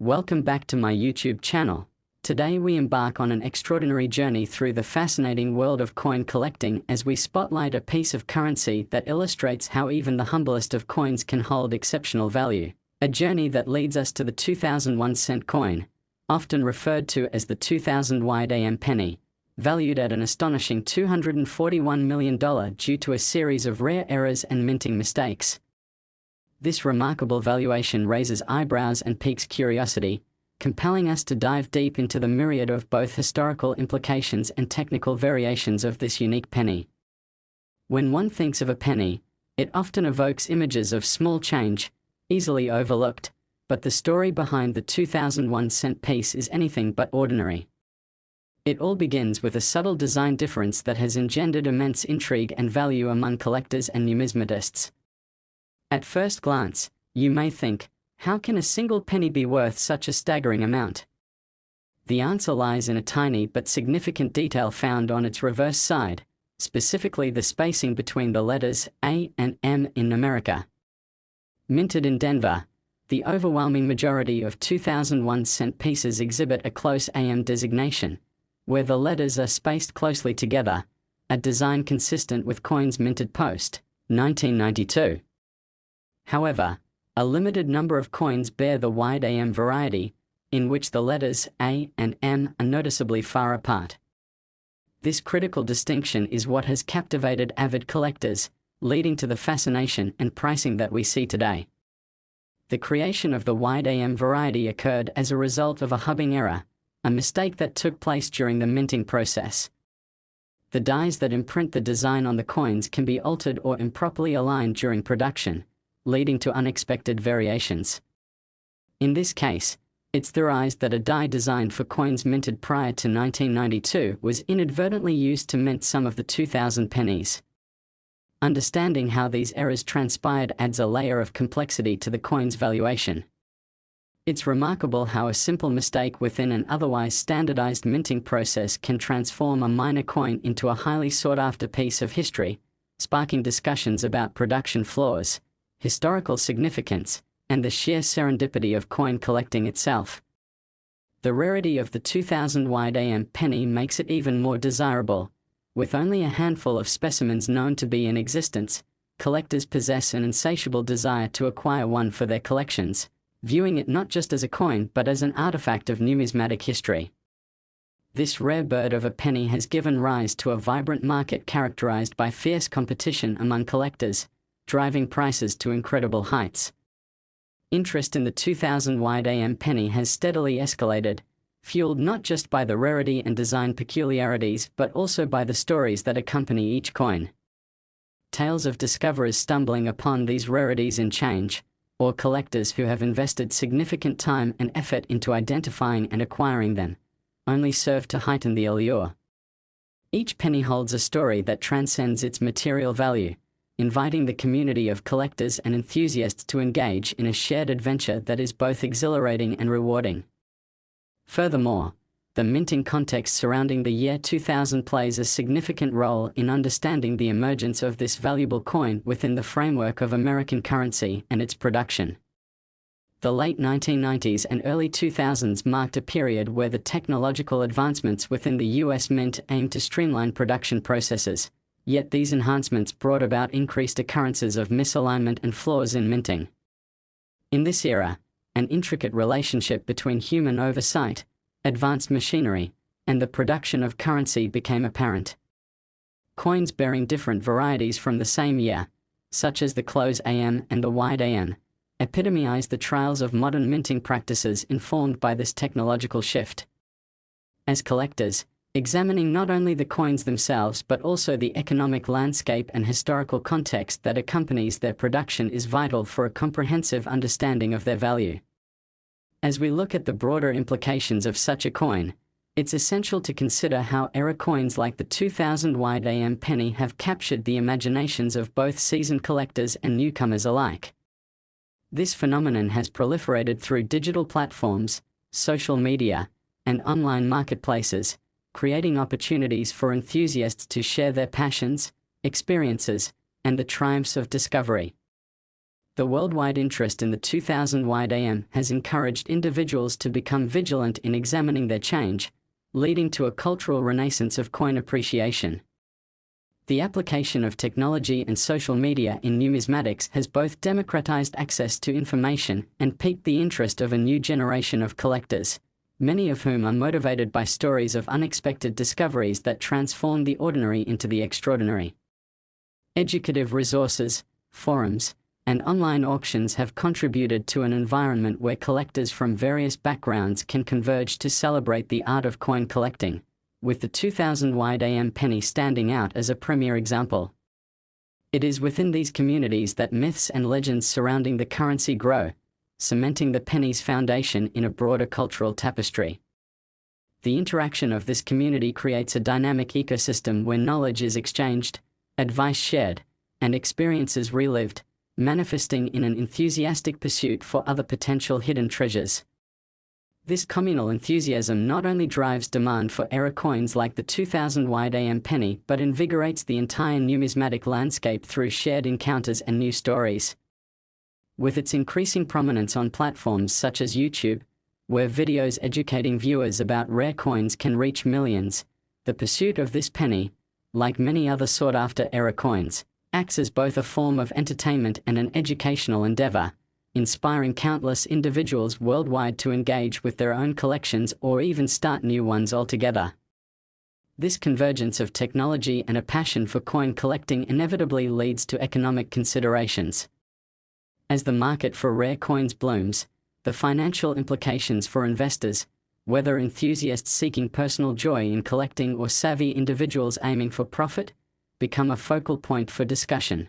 Welcome back to my YouTube channel. Today we embark on an extraordinary journey through the fascinating world of coin collecting as we spotlight a piece of currency that illustrates how even the humblest of coins can hold exceptional value. A journey that leads us to the 2001 cent coin, often referred to as the 2000 wide AM penny, valued at an astonishing $241 million due to a series of rare errors and minting mistakes. This remarkable valuation raises eyebrows and piques curiosity, compelling us to dive deep into the myriad of both historical implications and technical variations of this unique penny. When one thinks of a penny, it often evokes images of small change, easily overlooked, but the story behind the 2001 cent piece is anything but ordinary. It all begins with a subtle design difference that has engendered immense intrigue and value among collectors and numismatists. At first glance, you may think, how can a single penny be worth such a staggering amount? The answer lies in a tiny but significant detail found on its reverse side, specifically the spacing between the letters A and M in America. Minted in Denver, the overwhelming majority of 2001 cent pieces exhibit a close AM designation, where the letters are spaced closely together, a design consistent with coins minted post 1992. However, a limited number of coins bear the wide AM variety, in which the letters A and M are noticeably far apart. This critical distinction is what has captivated avid collectors, leading to the fascination and pricing that we see today. The creation of the wide AM variety occurred as a result of a hubbing error, a mistake that took place during the minting process. The dies that imprint the design on the coins can be altered or improperly aligned during production, leading to unexpected variations. In this case, it's theorized that a die designed for coins minted prior to 1992 was inadvertently used to mint some of the 2000 pennies. Understanding how these errors transpired adds a layer of complexity to the coin's valuation. It's remarkable how a simple mistake within an otherwise standardized minting process can transform a minor coin into a highly sought-after piece of history, sparking discussions about production flaws, historical significance, and the sheer serendipity of coin collecting itself. The rarity of the 2000 wide AM penny makes it even more desirable. With only a handful of specimens known to be in existence, collectors possess an insatiable desire to acquire one for their collections, viewing it not just as a coin but as an artifact of numismatic history. This rare bird of a penny has given rise to a vibrant market characterized by fierce competition among collectors, driving prices to incredible heights. Interest in the 2000 wide AM penny has steadily escalated, fueled not just by the rarity and design peculiarities but also by the stories that accompany each coin. Tales of discoverers stumbling upon these rarities in change, or collectors who have invested significant time and effort into identifying and acquiring them, only serve to heighten the allure. Each penny holds a story that transcends its material value, inviting the community of collectors and enthusiasts to engage in a shared adventure that is both exhilarating and rewarding. Furthermore, the minting context surrounding the year 2000 plays a significant role in understanding the emergence of this valuable coin within the framework of American currency and its production. The late 1990s and early 2000s marked a period where the technological advancements within the US Mint aimed to streamline production processes. Yet these enhancements brought about increased occurrences of misalignment and flaws in minting. In this era, an intricate relationship between human oversight, advanced machinery, and the production of currency became apparent. Coins bearing different varieties from the same year, such as the close AM and the wide AM, epitomized the trials of modern minting practices informed by this technological shift. As collectors, examining not only the coins themselves but also the economic landscape and historical context that accompanies their production is vital for a comprehensive understanding of their value. As we look at the broader implications of such a coin, it's essential to consider how era coins like the 2000 wide AM penny have captured the imaginations of both seasoned collectors and newcomers alike. This phenomenon has proliferated through digital platforms, social media, and online marketplaces, creating opportunities for enthusiasts to share their passions, experiences, and the triumphs of discovery. The worldwide interest in the 2000 wide AM has encouraged individuals to become vigilant in examining their change, leading to a cultural renaissance of coin appreciation. The application of technology and social media in numismatics has both democratized access to information and piqued the interest of a new generation of collectors, many of whom are motivated by stories of unexpected discoveries that transform the ordinary into the extraordinary. Educative resources, forums, and online auctions have contributed to an environment where collectors from various backgrounds can converge to celebrate the art of coin collecting, with the 2000 wide AM penny standing out as a premier example. It is within these communities that myths and legends surrounding the currency grow, cementing the penny's foundation in a broader cultural tapestry. The interaction of this community creates a dynamic ecosystem where knowledge is exchanged, advice shared, and experiences relived, manifesting in an enthusiastic pursuit for other potential hidden treasures. This communal enthusiasm not only drives demand for era coins like the 2000 wide AM penny but invigorates the entire numismatic landscape through shared encounters and new stories. With its increasing prominence on platforms such as YouTube, where videos educating viewers about rare coins can reach millions, the pursuit of this penny, like many other sought-after era coins, acts as both a form of entertainment and an educational endeavor, inspiring countless individuals worldwide to engage with their own collections or even start new ones altogether. This convergence of technology and a passion for coin collecting inevitably leads to economic considerations. As the market for rare coins blooms, the financial implications for investors, whether enthusiasts seeking personal joy in collecting or savvy individuals aiming for profit, become a focal point for discussion.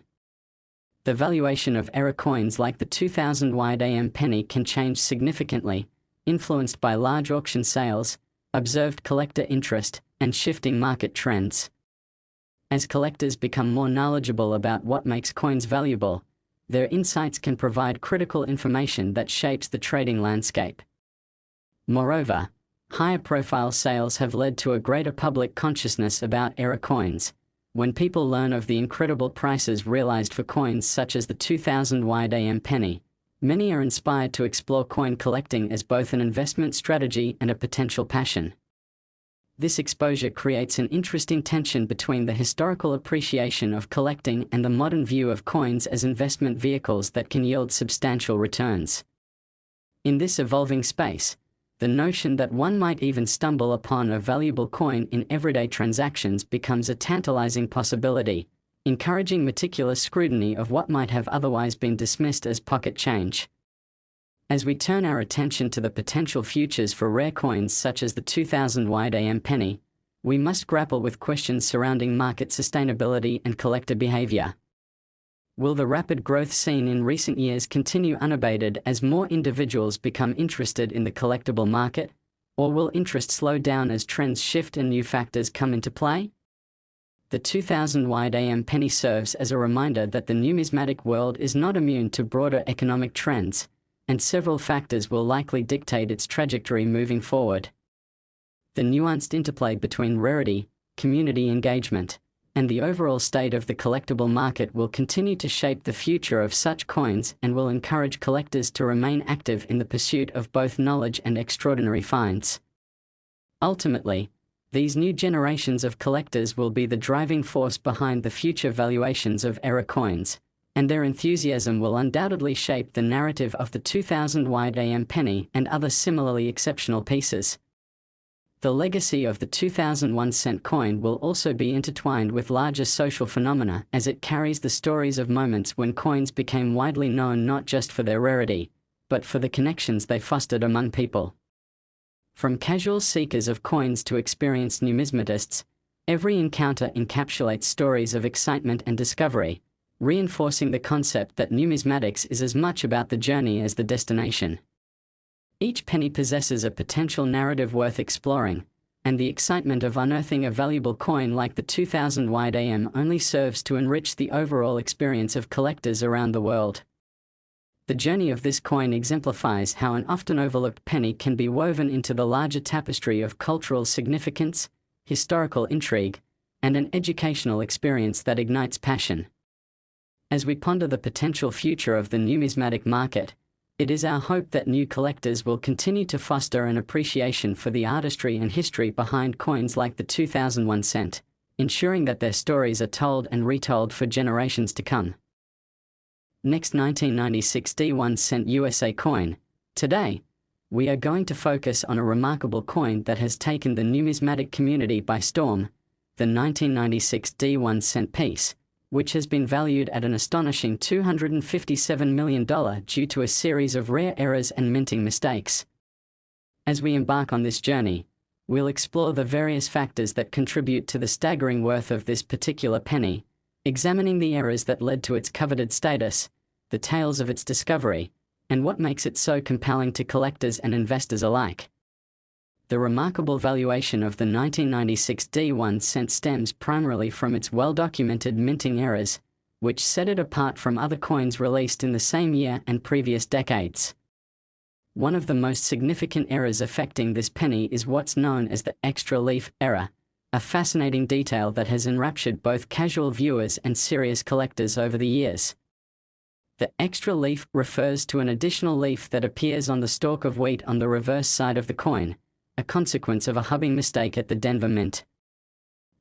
The valuation of era coins like the 2000 wide AM penny can change significantly, influenced by large auction sales, observed collector interest, and shifting market trends. As collectors become more knowledgeable about what makes coins valuable, their insights can provide critical information that shapes the trading landscape. Moreover, higher profile sales have led to a greater public consciousness about era coins. When people learn of the incredible prices realized for coins such as the 2000 wide AM penny, many are inspired to explore coin collecting as both an investment strategy and a potential passion. This exposure creates an interesting tension between the historical appreciation of collecting and the modern view of coins as investment vehicles that can yield substantial returns. In this evolving space, the notion that one might even stumble upon a valuable coin in everyday transactions becomes a tantalizing possibility, encouraging meticulous scrutiny of what might have otherwise been dismissed as pocket change. As we turn our attention to the potential futures for rare coins such as the 2000 wide AM penny, we must grapple with questions surrounding market sustainability and collector behavior. Will the rapid growth seen in recent years continue unabated as more individuals become interested in the collectible market, or will interest slow down as trends shift and new factors come into play? The 2000 wide AM penny serves as a reminder that the numismatic world is not immune to broader economic trends, and several factors will likely dictate its trajectory moving forward. The nuanced interplay between rarity, community engagement, and the overall state of the collectible market will continue to shape the future of such coins and will encourage collectors to remain active in the pursuit of both knowledge and extraordinary finds. Ultimately, these new generations of collectors will be the driving force behind the future valuations of era coins, and their enthusiasm will undoubtedly shape the narrative of the 2000 wide AM penny and other similarly exceptional pieces. The legacy of the 2001 cent coin will also be intertwined with larger social phenomena as it carries the stories of moments when coins became widely known not just for their rarity, but for the connections they fostered among people. From casual seekers of coins to experienced numismatists, every encounter encapsulates stories of excitement and discovery, reinforcing the concept that numismatics is as much about the journey as the destination. Each penny possesses a potential narrative worth exploring, and the excitement of unearthing a valuable coin like the 2000 wide AM only serves to enrich the overall experience of collectors around the world. The journey of this coin exemplifies how an often overlooked penny can be woven into the larger tapestry of cultural significance, historical intrigue, and an educational experience that ignites passion. As we ponder the potential future of the numismatic market, it is our hope that new collectors will continue to foster an appreciation for the artistry and history behind coins like the 2001 cent, ensuring that their stories are told and retold for generations to come. Next, 1996 D1 cent USA coin. Today, we are going to focus on a remarkable coin that has taken the numismatic community by storm, the 1996 D1 cent piece, which has been valued at an astonishing $257 million due to a series of rare errors and minting mistakes. As we embark on this journey, we'll explore the various factors that contribute to the staggering worth of this particular penny, examining the errors that led to its coveted status, the tales of its discovery, and what makes it so compelling to collectors and investors alike. The remarkable valuation of the 1996 D1 cent stems primarily from its well-documented minting errors, which set it apart from other coins released in the same year and previous decades. One of the most significant errors affecting this penny is what's known as the extra leaf error, a fascinating detail that has enraptured both casual viewers and serious collectors over the years. The extra leaf refers to an additional leaf that appears on the stalk of wheat on the reverse side of the coin, a consequence of a hubbing mistake at the Denver Mint.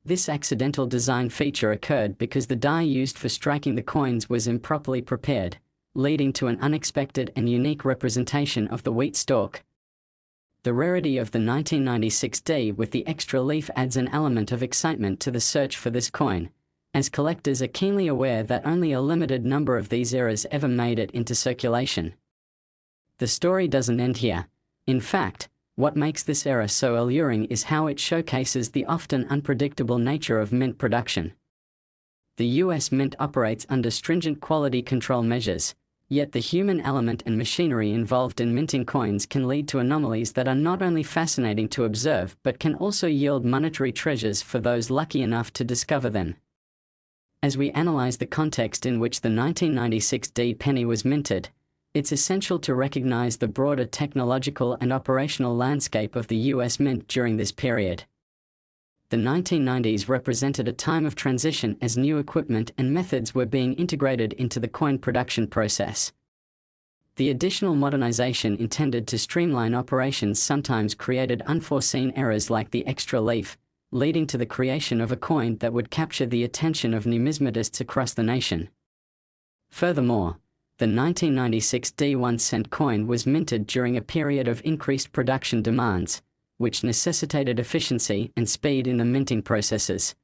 This accidental design feature occurred because the die used for striking the coins was improperly prepared, leading to an unexpected and unique representation of the wheat stalk. The rarity of the 1996 D with the extra leaf adds an element of excitement to the search for this coin, as collectors are keenly aware that only a limited number of these errors ever made it into circulation. The story doesn't end here. In fact, what makes this error so alluring is how it showcases the often unpredictable nature of mint production. The US Mint operates under stringent quality control measures, yet the human element and machinery involved in minting coins can lead to anomalies that are not only fascinating to observe but can also yield monetary treasures for those lucky enough to discover them. As we analyze the context in which the 1996 D penny was minted, it's essential to recognize the broader technological and operational landscape of the US Mint during this period. The 1990s represented a time of transition as new equipment and methods were being integrated into the coin production process. The additional modernization intended to streamline operations sometimes created unforeseen errors like the extra leaf, leading to the creation of a coin that would capture the attention of numismatists across the nation. Furthermore, the 1996 D1 cent coin was minted during a period of increased production demands, which necessitated efficiency and speed in the minting processes.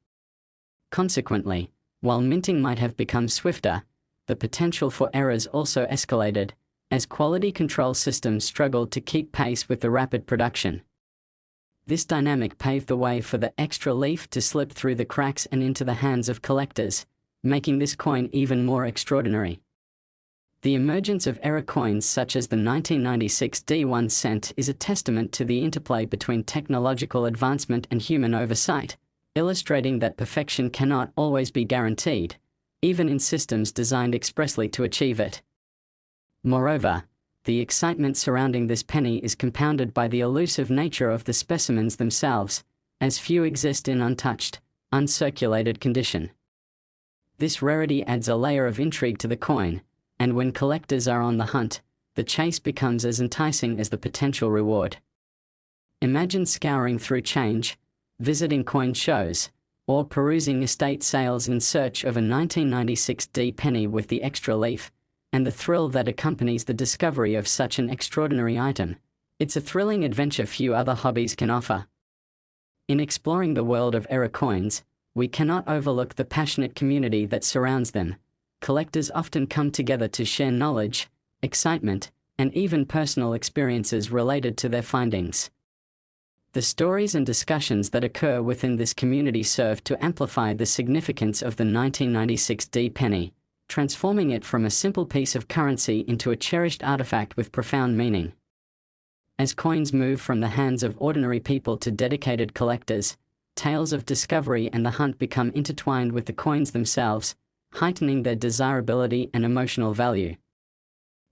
Consequently, while minting might have become swifter, the potential for errors also escalated, as quality control systems struggled to keep pace with the rapid production. This dynamic paved the way for the extra leaf to slip through the cracks and into the hands of collectors, making this coin even more extraordinary. The emergence of error coins such as the 1996 D1 cent is a testament to the interplay between technological advancement and human oversight, illustrating that perfection cannot always be guaranteed, even in systems designed expressly to achieve it. Moreover, the excitement surrounding this penny is compounded by the elusive nature of the specimens themselves, as few exist in untouched, uncirculated condition. This rarity adds a layer of intrigue to the coin, and when collectors are on the hunt, the chase becomes as enticing as the potential reward. Imagine scouring through change, visiting coin shows, or perusing estate sales in search of a 1996 D penny with the extra leaf, and the thrill that accompanies the discovery of such an extraordinary item. It's a thrilling adventure few other hobbies can offer. In exploring the world of error coins, we cannot overlook the passionate community that surrounds them. Collectors often come together to share knowledge, excitement, and even personal experiences related to their findings. The stories and discussions that occur within this community serve to amplify the significance of the 1996 D penny, transforming it from a simple piece of currency into a cherished artifact with profound meaning. As coins move from the hands of ordinary people to dedicated collectors, tales of discovery and the hunt become intertwined with the coins themselves, heightening their desirability and emotional value.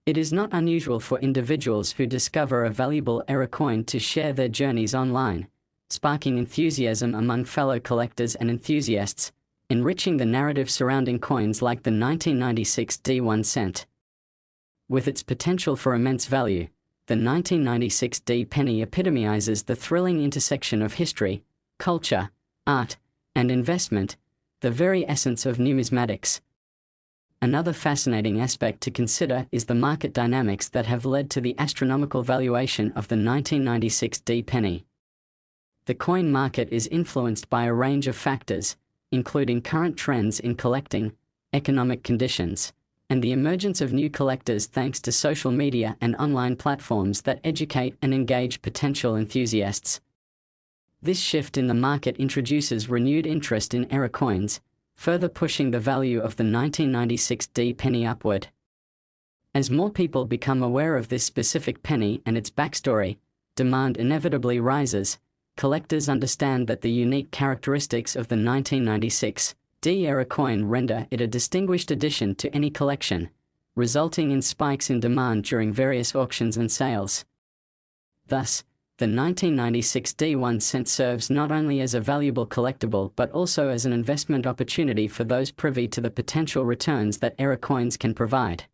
It is not unusual for individuals who discover a valuable error coin to share their journeys online, sparking enthusiasm among fellow collectors and enthusiasts, enriching the narrative surrounding coins like the 1996 D1 cent. With its potential for immense value, the 1996 D penny epitomizes the thrilling intersection of history, culture, art, and investment, the very essence of numismatics. Another fascinating aspect to consider is the market dynamics that have led to the astronomical valuation of the 1996 D penny. The coin market is influenced by a range of factors, including current trends in collecting, economic conditions, and the emergence of new collectors thanks to social media and online platforms that educate and engage potential enthusiasts. This shift in the market introduces renewed interest in era coins, further pushing the value of the 1996 D penny upward. As more people become aware of this specific penny and its backstory, demand inevitably rises. Collectors understand that the unique characteristics of the 1996 D era coin render it a distinguished addition to any collection, resulting in spikes in demand during various auctions and sales. Thus, the 1996 D1 cent serves not only as a valuable collectible but also as an investment opportunity for those privy to the potential returns that era coins can provide.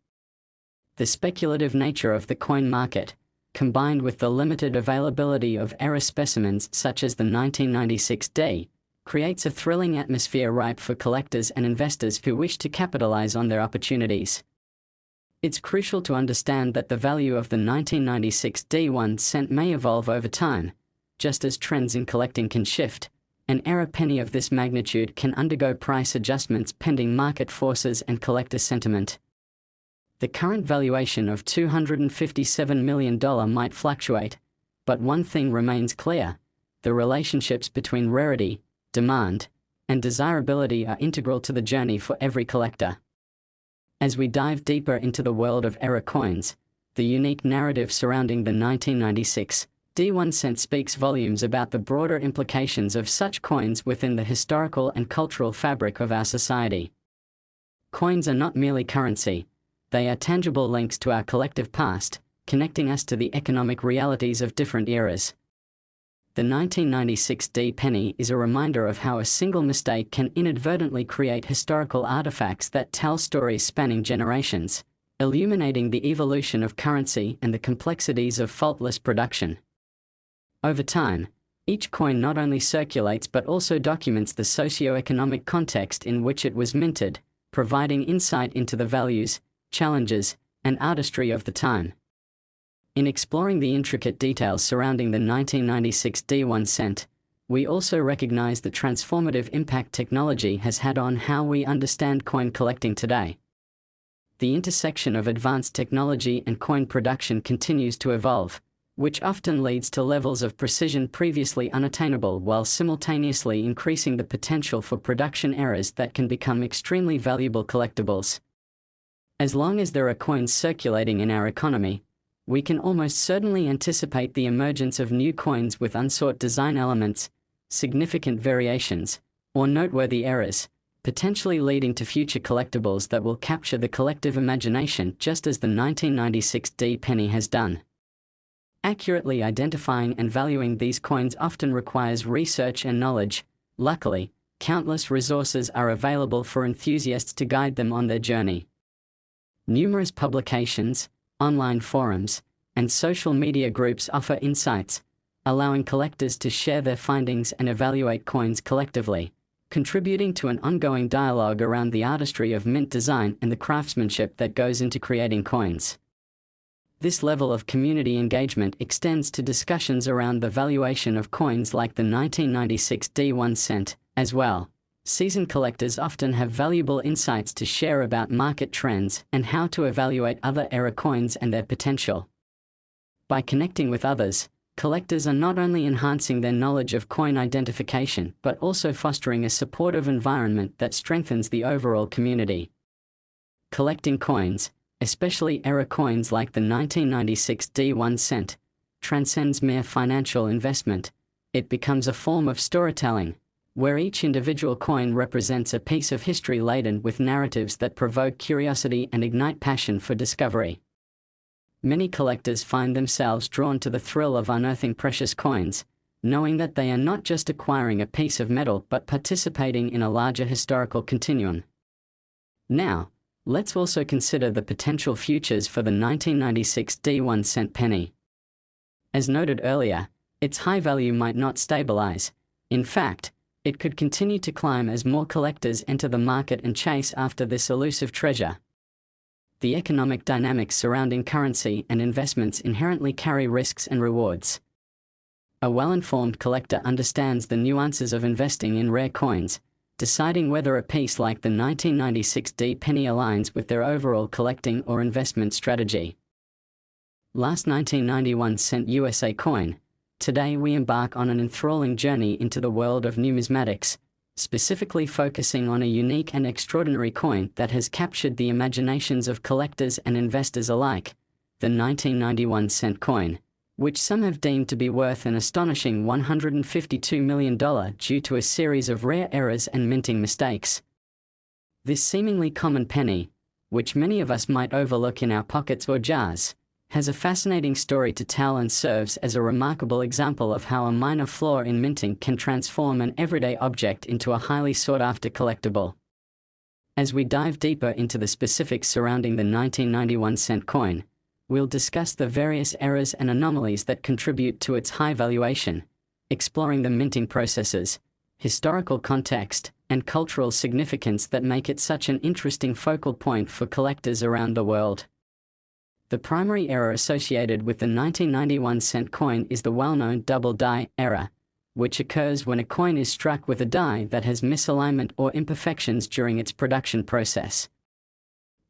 The speculative nature of the coin market, combined with the limited availability of era specimens such as the 1996 D, creates a thrilling atmosphere ripe for collectors and investors who wish to capitalize on their opportunities. It's crucial to understand that the value of the 1996 D1 cent may evolve over time, just as trends in collecting can shift. An era penny of this magnitude can undergo price adjustments pending market forces and collector sentiment. The current valuation of $257 million might fluctuate, but one thing remains clear: the relationships between rarity, demand, and desirability are integral to the journey for every collector. As we dive deeper into the world of era coins, the unique narrative surrounding the 1996 D1 cent speaks volumes about the broader implications of such coins within the historical and cultural fabric of our society. Coins are not merely currency, they are tangible links to our collective past, connecting us to the economic realities of different eras. The 1996 D penny is a reminder of how a single mistake can inadvertently create historical artifacts that tell stories spanning generations, illuminating the evolution of currency and the complexities of faultless production. Over time, each coin not only circulates but also documents the socio-economic context in which it was minted, providing insight into the values, challenges, and artistry of the time. In exploring the intricate details surrounding the 1996 D1 cent, we also recognize the transformative impact technology has had on how we understand coin collecting today. The intersection of advanced technology and coin production continues to evolve, which often leads to levels of precision previously unattainable while simultaneously increasing the potential for production errors that can become extremely valuable collectibles. As long as there are coins circulating in our economy, we can almost certainly anticipate the emergence of new coins with unsought design elements, significant variations, or noteworthy errors, potentially leading to future collectibles that will capture the collective imagination just as the 1996 D penny has done. Accurately identifying and valuing these coins often requires research and knowledge. Luckily, countless resources are available for enthusiasts to guide them on their journey. Numerous publications, online forums, and social media groups offer insights, allowing collectors to share their findings and evaluate coins collectively, contributing to an ongoing dialogue around the artistry of mint design and the craftsmanship that goes into creating coins. This level of community engagement extends to discussions around the valuation of coins like the 1996 D1 cent, as well. Seasoned collectors often have valuable insights to share about market trends and how to evaluate other era coins and their potential. By connecting with others, collectors are not only enhancing their knowledge of coin identification but also fostering a supportive environment that strengthens the overall community. Collecting coins, especially era coins like the 1996 D1 cent, transcends mere financial investment. It becomes a form of storytelling, where each individual coin represents a piece of history laden with narratives that provoke curiosity and ignite passion for discovery. Many collectors find themselves drawn to the thrill of unearthing precious coins, knowing that they are not just acquiring a piece of metal but participating in a larger historical continuum. Now, let's also consider the potential futures for the 1996 D1-cent penny. As noted earlier, its high value might not stabilize. In fact, it could continue to climb as more collectors enter the market and chase after this elusive treasure. The economic dynamics surrounding currency and investments inherently carry risks and rewards. A well-informed collector understands the nuances of investing in rare coins, deciding whether a piece like the 1996 D penny aligns with their overall collecting or investment strategy. Last 1991 cent USA coin. Today we embark on an enthralling journey into the world of numismatics, specifically focusing on a unique and extraordinary coin that has captured the imaginations of collectors and investors alike, the 1991 cent coin, which some have deemed to be worth an astonishing $152 million due to a series of rare errors and minting mistakes. This seemingly common penny, which many of us might overlook in our pockets or jars, has a fascinating story to tell and serves as a remarkable example of how a minor flaw in minting can transform an everyday object into a highly sought-after collectible. As we dive deeper into the specifics surrounding the 1991 cent coin, we'll discuss the various errors and anomalies that contribute to its high valuation, exploring the minting processes, historical context, and cultural significance that make it such an interesting focal point for collectors around the world. The primary error associated with the 1991 cent coin is the well-known double die error, which occurs when a coin is struck with a die that has misalignment or imperfections during its production process.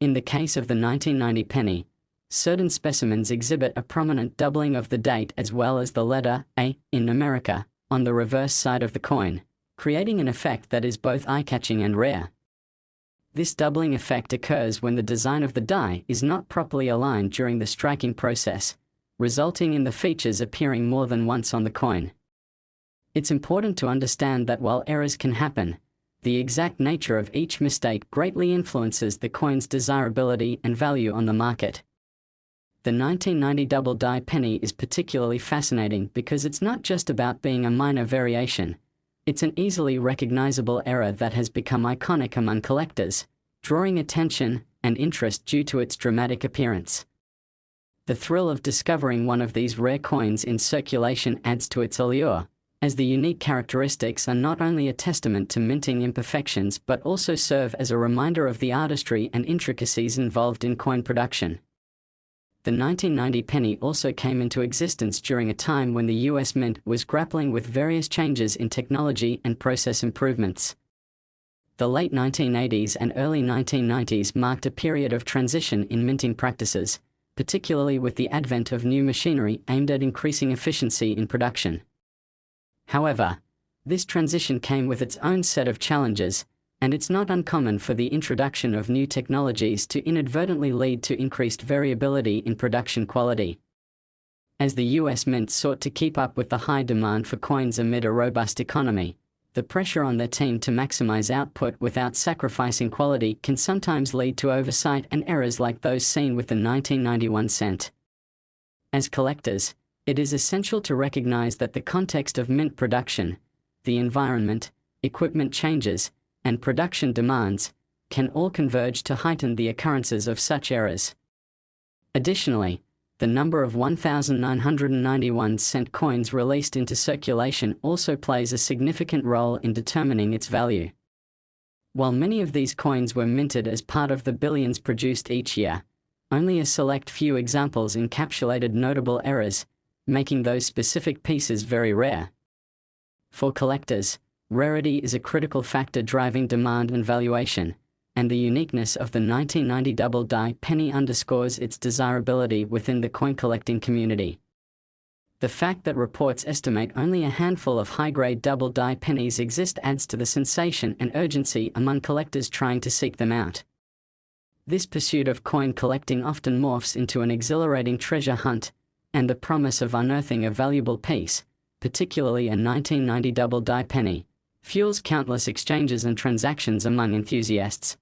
In the case of the 1990 penny, certain specimens exhibit a prominent doubling of the date as well as the letter A in America on the reverse side of the coin, creating an effect that is both eye-catching and rare. This doubling effect occurs when the design of the die is not properly aligned during the striking process, resulting in the features appearing more than once on the coin. It's important to understand that while errors can happen, the exact nature of each mistake greatly influences the coin's desirability and value on the market. The 1990 double die penny is particularly fascinating because it's not just about being a minor variation. It's an easily recognizable error that has become iconic among collectors, drawing attention and interest due to its dramatic appearance. The thrill of discovering one of these rare coins in circulation adds to its allure, as the unique characteristics are not only a testament to minting imperfections but also serve as a reminder of the artistry and intricacies involved in coin production. The 1990 penny also came into existence during a time when the US Mint was grappling with various changes in technology and process improvements. The late 1980s and early 1990s marked a period of transition in minting practices, particularly with the advent of new machinery aimed at increasing efficiency in production. However, this transition came with its own set of challenges, and it's not uncommon for the introduction of new technologies to inadvertently lead to increased variability in production quality. As the US Mint sought to keep up with the high demand for coins amid a robust economy, the pressure on their team to maximize output without sacrificing quality can sometimes lead to oversight and errors like those seen with the 1991 cent. As collectors, it is essential to recognize that the context of mint production, the environment, equipment changes, and production demands can all converge to heighten the occurrences of such errors. Additionally, the number of 1,991 cent coins released into circulation also plays a significant role in determining its value. While many of these coins were minted as part of the billions produced each year, only a select few examples encapsulated notable errors, making those specific pieces very rare. For collectors, rarity is a critical factor driving demand and valuation, and the uniqueness of the 1990 double die penny underscores its desirability within the coin collecting community. The fact that reports estimate only a handful of high-grade double die pennies exist adds to the sensation and urgency among collectors trying to seek them out. This pursuit of coin collecting often morphs into an exhilarating treasure hunt, and the promise of unearthing a valuable piece, particularly a 1990 double die penny, fuels countless exchanges and transactions among enthusiasts.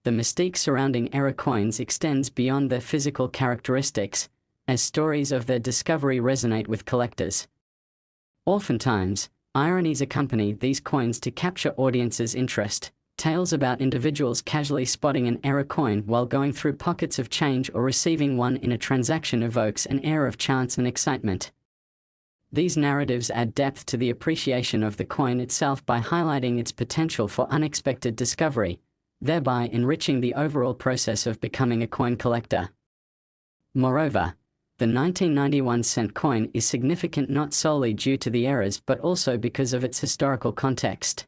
The mystique surrounding error coins extends beyond their physical characteristics, as stories of their discovery resonate with collectors. Oftentimes, ironies accompany these coins to capture audiences' interest. Tales about individuals casually spotting an error coin while going through pockets of change or receiving one in a transaction evokes an air of chance and excitement. These narratives add depth to the appreciation of the coin itself by highlighting its potential for unexpected discovery, thereby enriching the overall process of becoming a coin collector. Moreover, the 1991-cent coin is significant not solely due to the errors but also because of its historical context.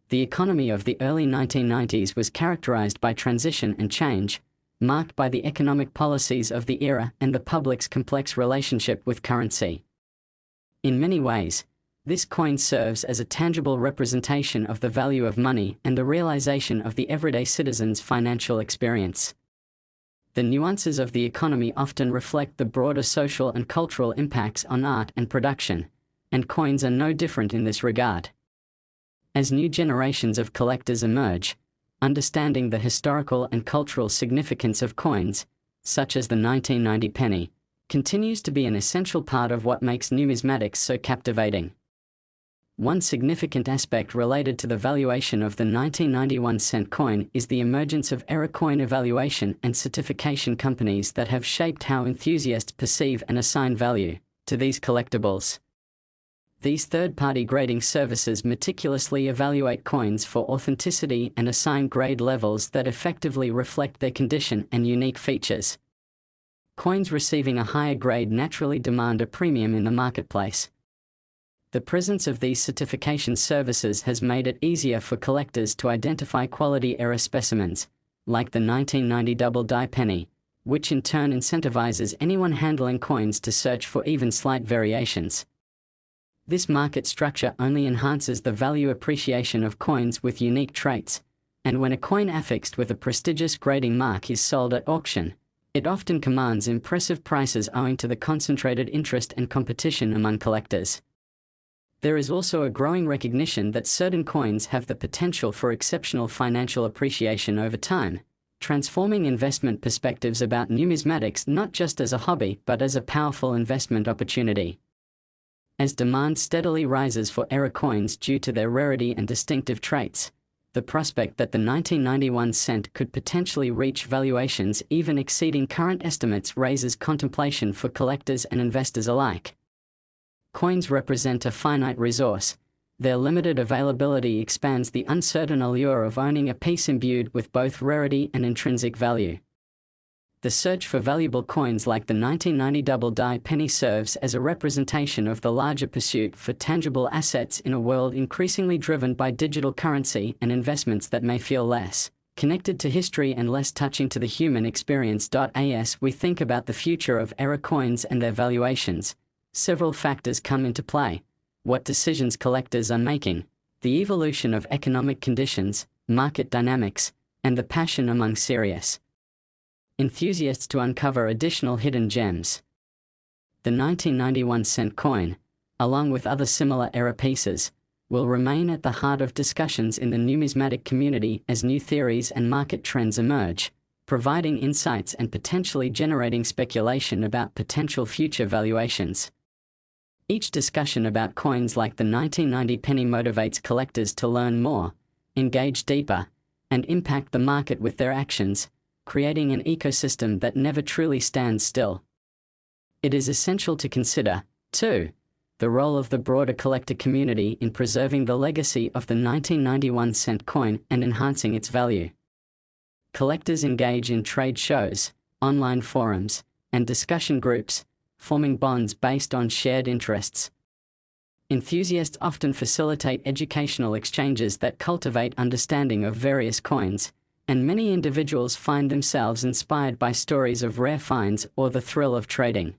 The economy of the early 1990s was characterized by transition and change, marked by the economic policies of the era and the public's complex relationship with currency. In many ways, this coin serves as a tangible representation of the value of money and the realization of the everyday citizen's financial experience. The nuances of the economy often reflect the broader social and cultural impacts on art and production, and coins are no different in this regard. As new generations of collectors emerge, understanding the historical and cultural significance of coins, such as the 1990 penny, continues to be an essential part of what makes numismatics so captivating. One significant aspect related to the valuation of the 1991-cent coin is the emergence of error coin evaluation and certification companies that have shaped how enthusiasts perceive and assign value to these collectibles. These third-party grading services meticulously evaluate coins for authenticity and assign grade levels that effectively reflect their condition and unique features. Coins receiving a higher grade naturally demand a premium in the marketplace. The presence of these certification services has made it easier for collectors to identify quality error specimens, like the 1990 double-die penny, which in turn incentivizes anyone handling coins to search for even slight variations. This market structure only enhances the value appreciation of coins with unique traits, and when a coin affixed with a prestigious grading mark is sold at auction, it often commands impressive prices owing to the concentrated interest and competition among collectors. There is also a growing recognition that certain coins have the potential for exceptional financial appreciation over time, transforming investment perspectives about numismatics not just as a hobby but as a powerful investment opportunity. As demand steadily rises for error coins due to their rarity and distinctive traits, the prospect that the 1991 cent could potentially reach valuations even exceeding current estimates raises contemplation for collectors and investors alike. Coins represent a finite resource. Their limited availability expands the uncertain allure of owning a piece imbued with both rarity and intrinsic value. The search for valuable coins like the 1990 double-die penny serves as a representation of the larger pursuit for tangible assets in a world increasingly driven by digital currency and investments that may feel less connected to history and less touching to the human experience. As we think about the future of error coins and their valuations, several factors come into play: what decisions collectors are making, the evolution of economic conditions, market dynamics, and the passion among serious enthusiasts to uncover additional hidden gems. The 1991 cent coin, along with other similar error pieces, will remain at the heart of discussions in the numismatic community as new theories and market trends emerge, providing insights and potentially generating speculation about potential future valuations. Each discussion about coins like the 1990 penny motivates collectors to learn more, engage deeper, and impact the market with their actions, creating an ecosystem that never truly stands still. It is essential to consider, too, the role of the broader collector community in preserving the legacy of the 1991 cent coin and enhancing its value. Collectors engage in trade shows, online forums, and discussion groups, forming bonds based on shared interests. Enthusiasts often facilitate educational exchanges that cultivate understanding of various coins, and many individuals find themselves inspired by stories of rare finds or the thrill of trading.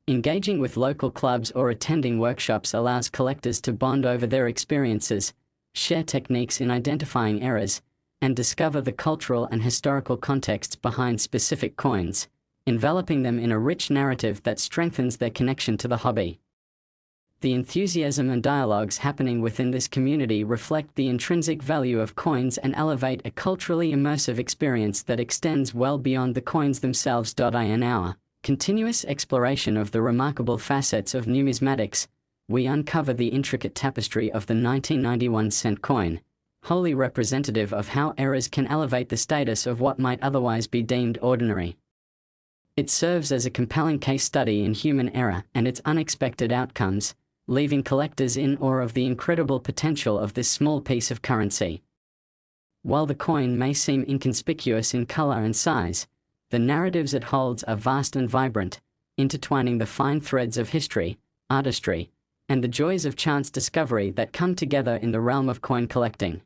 Engaging with local clubs or attending workshops allows collectors to bond over their experiences, share techniques in identifying errors, and discover the cultural and historical contexts behind specific coins, enveloping them in a rich narrative that strengthens their connection to the hobby. The enthusiasm and dialogues happening within this community reflect the intrinsic value of coins and elevate a culturally immersive experience that extends well beyond the coins themselves. In our continuous exploration of the remarkable facets of numismatics, we uncover the intricate tapestry of the 1991-cent coin, wholly representative of how errors can elevate the status of what might otherwise be deemed ordinary. It serves as a compelling case study in human error and its unexpected outcomes, leaving collectors in awe of the incredible potential of this small piece of currency. While the coin may seem inconspicuous in color and size, the narratives it holds are vast and vibrant, intertwining the fine threads of history, artistry, and the joys of chance discovery that come together in the realm of coin collecting.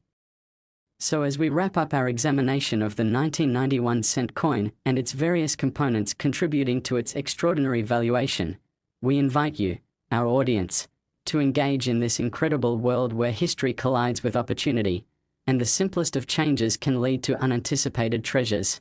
So as we wrap up our examination of the 1991-cent coin and its various components contributing to its extraordinary valuation, we invite you, our audience, to engage in this incredible world where history collides with opportunity, and the simplest of changes can lead to unanticipated treasures.